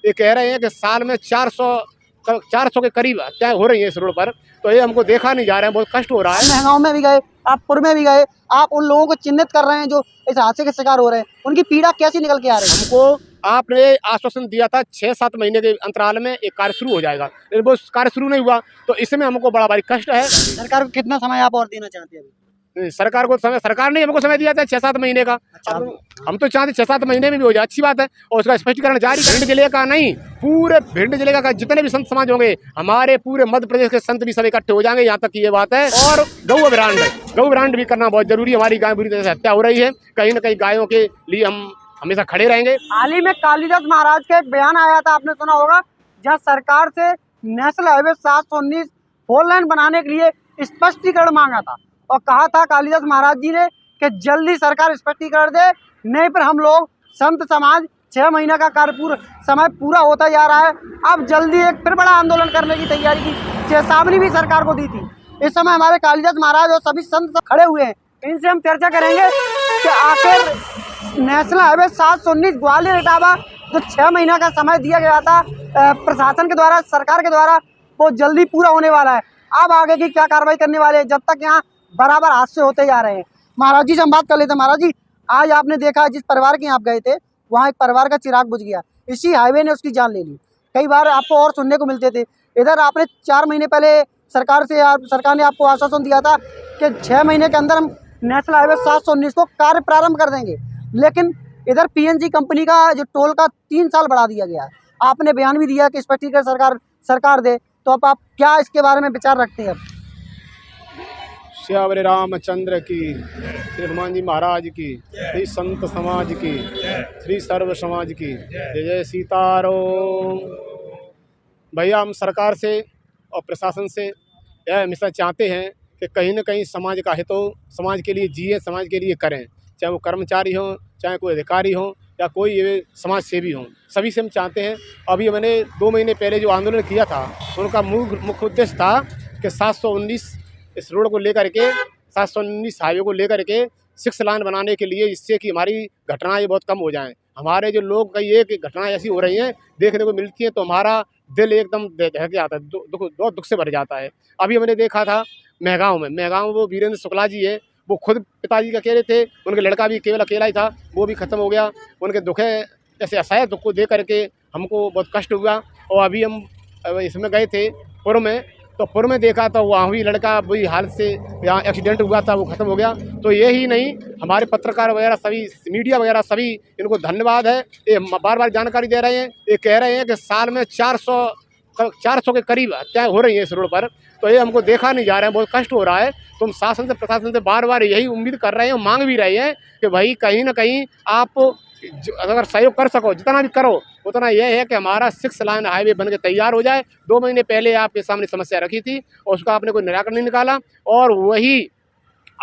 ये कह रहे हैं कि साल में 400 के करीब हत्याएं हो रही हैं इस रोड पर। तो ये हमको देखा नहीं जा रहा है, बहुत कष्ट हो रहा है। महंगाओं में भी गए, आप पुर में भी गए, आप उन लोगों को चिन्हित कर रहे हैं जो इस हादसे के शिकार हो रहे हैं, उनकी पीड़ा कैसी निकल के आ रही है? हमको आपने आश्वासन दिया था 6-7 महीने के अंतराल में एक कार्य शुरू हो जाएगा, लेकिन वो कार्य शुरू नहीं हुआ, तो इसमें हमको बड़ा भारी कष्ट है। सरकार को कितना समय आप और देना चाहते हैं अभी? सरकार को समय, सरकार ने हमको समय दिया था 6-7 महीने का। हम तो चाहते 6-7 महीने में भी हो जाए, अच्छी बात है। और उसका स्पष्टीकरण जारी, भिंड जिले का नहीं, पूरे भिंड जिले का जितने भी संत समाज होंगे, हमारे पूरे मध्य प्रदेश के संत भी सब इकट्ठे हो जाएंगे, यहाँ तक की ये बात है। और गौ अभियान भी करना बहुत जरूरी है। हमारी गाय बुरी तरह से हत्या हो रही है, कहीं न कहीं गायों के लिए हम हमेशा खड़े रहेंगे। हाल ही में कालिदास महाराज का एक बयान आया था, आपने सुना होगा, जहाँ सरकार से नेशनल हाईवे 719 फोर लाइन बनाने के लिए स्पष्टीकरण मांगा था और कहा था कालिदास महाराज जी ने कि जल्दी सरकार स्पष्टीकरण दे, नहीं पर हम लोग संत समाज 6 महीने का समय पूरा होता जा रहा है। अब जल्दी एक फिर बड़ा आंदोलन करने की तैयारी की चेतावनी भी सरकार को दी थी। इस समय हमारे कालिदास महाराज और सभी संत खड़े हुए हैं, इनसे हम चर्चा करेंगे कि आखिर नेशनल हाईवे 719 ग्वालियर इटावा जो 6 महीना का समय दिया गया था प्रशासन के द्वारा, सरकार के द्वारा, वो जल्दी पूरा होने वाला है। अब आगे की क्या कार्रवाई करने वाले हैं, जब तक यहाँ बराबर हादसे होते जा रहे हैं। महाराज जी से हम बात कर लेते हैं। महाराज जी, आज आपने देखा जिस परिवार के यहाँ आप गए थे, वहाँ एक परिवार का चिराग बुझ गया, इसी हाईवे ने उसकी जान ले ली। कई बार आपको और सुनने को मिलते थे, इधर आपने 4 महीने पहले सरकार ने आपको आश्वासन दिया था कि 6 महीने के अंदर हम नेशनल हाईवे 719 को कार्य प्रारंभ कर देंगे, लेकिन इधर PNG कंपनी का जो टोल का 3 साल बढ़ा दिया गया है। आपने बयान भी दिया कि स्पष्टीकरण सरकार दे, तो अब आप क्या इसके बारे में विचार रखते हैं? श्यावरे रामचंद्र की, श्री हनुमान जी महाराज की, श्री संत समाज की, श्री सर्व समाज की जय जय सीताराम। भैया, हम सरकार से और प्रशासन से यह हमेशा चाहते हैं कि कहीं न कहीं समाज का हित हो, समाज के लिए जिए, समाज के लिए करें, चाहे वो कर्मचारी हों, चाहे कोई अधिकारी हों या कोई ये समाज सेवी हों, सभी से हम चाहते हैं। अभी मैंने 2 महीने पहले जो आंदोलन किया था, उनका मुख्य उद्देश्य था कि 719 इस रोड को लेकर के, 719 हाईवे को लेकर के 6 लाइन बनाने के लिए, इससे कि हमारी घटनाएं बहुत कम हो जाएं। हमारे जो लोग कई एक घटनाएं ऐसी हो रही हैं देखने को मिलती हैं, तो हमारा दिल एकदम दहक जाता है, बहुत दुख से भर जाता है। अभी मैंने देखा था महगाँव वो वीरेंद्र शुक्ला जी है, वो खुद पिताजी का अकेले थे, उनके लड़का भी केवल अकेला ही था, वो भी ख़त्म हो गया। उनके दुख है, ऐसे असहाय दुख को देख करके हमको बहुत कष्ट हुआ। और अभी हम इसमें गए थे पुर में, तो पुर में देखा तो वहाँ भी लड़का बुरी हालत से यहाँ एक्सीडेंट हुआ था, वो ख़त्म हो गया। तो यही नहीं, हमारे पत्रकार वगैरह सभी, मीडिया वगैरह सभी, इनको धन्यवाद है। ये बार बार जानकारी दे रहे हैं। ये कह रहे हैं कि साल में 400 के करीब हत्याएं हो रही हैं इस रोड पर। तो ये हमको देखा नहीं जा रहा है, बहुत कष्ट हो रहा है। तो हम शासन से, प्रशासन से बार बार यही उम्मीद कर रहे हैं, मांग भी रहे हैं कि भाई कहीं ना कहीं आप अगर सहयोग कर सको, जितना भी करो उतना यह है कि हमारा 6 लाइन हाईवे बन के तैयार हो जाए। 2 महीने पहले आपके सामने समस्या रखी थी और उसका आपने कोई निराकरण नहीं निकाला, और वही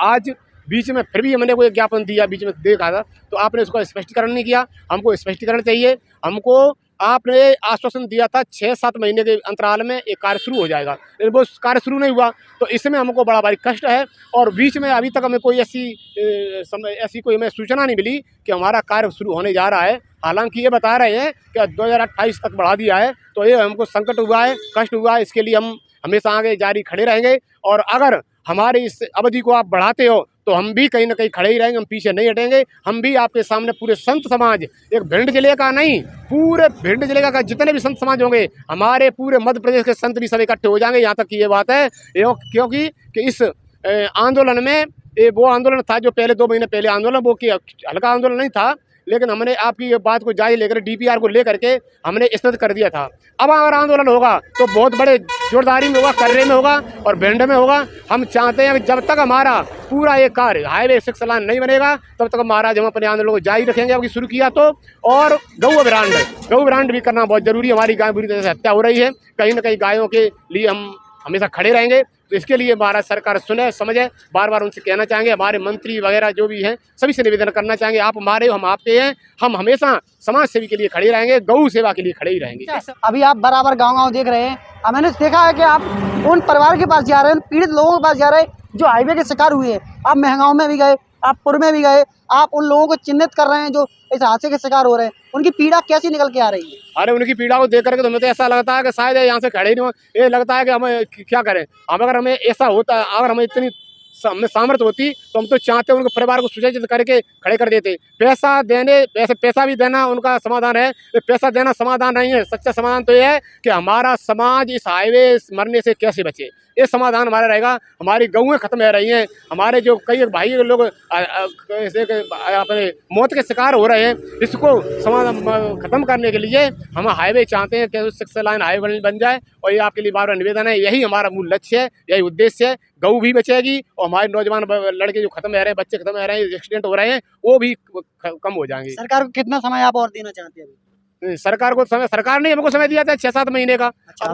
आज बीच में फिर भी मैंने कोई ज्ञापन दिया, बीच में देखा था, तो आपने उसका स्पष्टीकरण नहीं किया। हमको स्पष्टीकरण चाहिए। हमको आपने आश्वासन दिया था 6-7 महीने के अंतराल में एक कार्य शुरू हो जाएगा, लेकिन वो कार्य शुरू नहीं हुआ, तो इसमें हमको बड़ा भारी कष्ट है। और बीच में अभी तक हमें कोई ऐसी कोई हमें सूचना नहीं मिली कि हमारा कार्य शुरू होने जा रहा है। हालांकि ये बता रहे हैं कि 2028 तक बढ़ा दिया है, तो ये हमको संकट हुआ है, कष्ट हुआ है। इसके लिए हम हमेशा आगे जारी खड़े रहेंगे, और अगर हमारे इस अवधि को आप बढ़ाते हो तो हम भी कहीं ना कहीं खड़े ही रहेंगे, हम पीछे नहीं हटेंगे। हम भी आपके सामने पूरे संत समाज, एक भिंड जिले का नहीं, पूरे भिंड जिले का जितने भी संत समाज होंगे, हमारे पूरे मध्य प्रदेश के संत भी सब इकट्ठे हो जाएंगे, यहाँ तक की ये बात है। क्योंकि इस आंदोलन में, वो आंदोलन था जो पहले 2 महीने पहले आंदोलन, वो कि हल्का आंदोलन नहीं था, लेकिन हमने आपकी ये बात को जायज़ लेकर DPR को लेकर के हमने स्थित कर दिया था। अब अगर आंदोलन होगा तो बहुत बड़े जोरदारी में होगा, कर्रे में होगा और भिंड में होगा। हम चाहते हैं कि जब तक हमारा पूरा ये कार्य हाईवे 6 लाइन नहीं बनेगा, तब तक महाराज हम अपने आंदोलन को जारी रखेंगे। अभी शुरू किया तो, और गौ अभियान भी करना बहुत जरूरी है। हमारी गाय बुरी तरह से हत्या हो रही है, कहीं ना कहीं गायों के लिए हम हमेशा खड़े रहेंगे। तो इसके लिए महाराज सरकार सुने, समझे, बार बार उनसे कहना चाहेंगे। हमारे मंत्री वगैरह जो भी हैं, सभी से निवेदन करना चाहेंगे, आप हमारे, हम आपके हैं, हम हमेशा समाज सेवी के लिए खड़े रहेंगे, गौ सेवा के लिए खड़े ही रहेंगे। अभी आप बराबर गाँव देख रहे हैं, मैंने देखा है कि आप उन परिवार के पास जा रहे हैं, पीड़ित लोगों के पास जा रहे हैं जो हाईवे के शिकार हुए हैं। आप महंगाओं में भी गए, आप पूर्व में भी गए, आप उन लोगों को चिन्हित कर रहे हैं जो इस हादसे के शिकार हो रहे हैं, उनकी पीड़ा कैसी निकल के आ रही है? अरे उनकी पीड़ा को देख करके तो हमें तो ऐसा लगता है कि शायद यहाँ से खड़े ही नहीं हो। ये लगता है कि हमें क्या करें। हम अगर हमें ऐसा होता, अगर हमें इतनी हमें सामर्थ्य होती तो हम तो चाहते उनके परिवार को सुरक्षित करके खड़े कर देते। पैसा देने, वैसे पैसा भी देना उनका समाधान है, पैसा देना समाधान नहीं है। सच्चा समाधान तो ये है कि हमारा समाज इस हाईवे मरने से कैसे बचे, ये समाधान हमारा रहेगा। हमारी गऊँ खत्म हो रही हैं, हमारे जो कई भाई लोग ऐसे अपने मौत के शिकार हो रहे हैं, इसको समाधान खत्म करने के लिए हम हाईवे चाहते हैं कि 6 लाइन हाईवे बन जाए। और ये आपके लिए बार बार निवेदन है, यही हमारा मूल लक्ष्य है, यही उद्देश्य है। गऊ भी बचेगी और हमारे नौजवान लड़के जो खत्म हो रहे हैं, बच्चे खत्म हो रहे हैं, एक्सीडेंट हो रहे हैं, वो भी कम हो जाएंगे। सरकार को कितना समय आप और देना चाहते हैं? सरकार को समय, सरकार ने हमको समय दिया था 6-7 महीने का। अच्छा,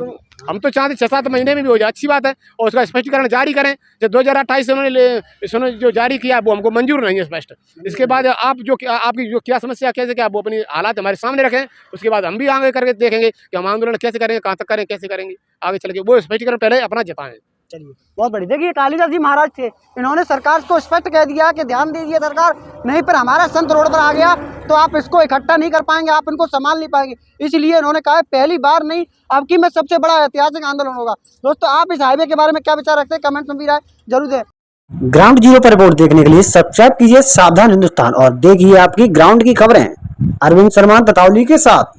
हम तो चाहते 6-7 महीने में भी हो जाए, अच्छी बात है। और उसका स्पष्टीकरण जारी करें। जो 2028 से उन्होंने जो जारी किया वो हमको मंजूर नहीं है स्पष्ट। इसके बाद आप जो आपकी जो क्या समस्या कैसे क्या, वो अपनी हालात हमारे सामने रखें। उसके बाद हम भी आगे करके देखेंगे कि हम आंदोलन कैसे करेंगे, कहाँ तक करें, कैसे करेंगे आगे चल के, वो स्पष्टीकरण पहले अपना जताएं। चलिए, बहुत बढ़िया। देखिए कालिदास जी महाराज थे, इन्होंने सरकार को स्पष्ट कह दिया कि ध्यान दीजिए सरकार, नहीं पर हमारा संत रोड पर आ गया तो आप इसको इकट्ठा नहीं कर पाएंगे, आप इनको संभाल नहीं पाएंगे। इसलिए इन्होंने कहा पहली बार नहीं, अब की में सबसे बड़ा ऐतिहासिक आंदोलन होगा। दोस्तों, आप इस हाईवे के बारे में क्या विचार रखते हैं, कमेंट में भी राय जरूर दें। ग्राउंड जीरो पर रिपोर्ट देखने के लिए सब्सक्राइब कीजिए सावधान हिंदुस्तान और देखिए आपकी ग्राउंड की खबरें अरविंद शर्मा ततावली के साथ।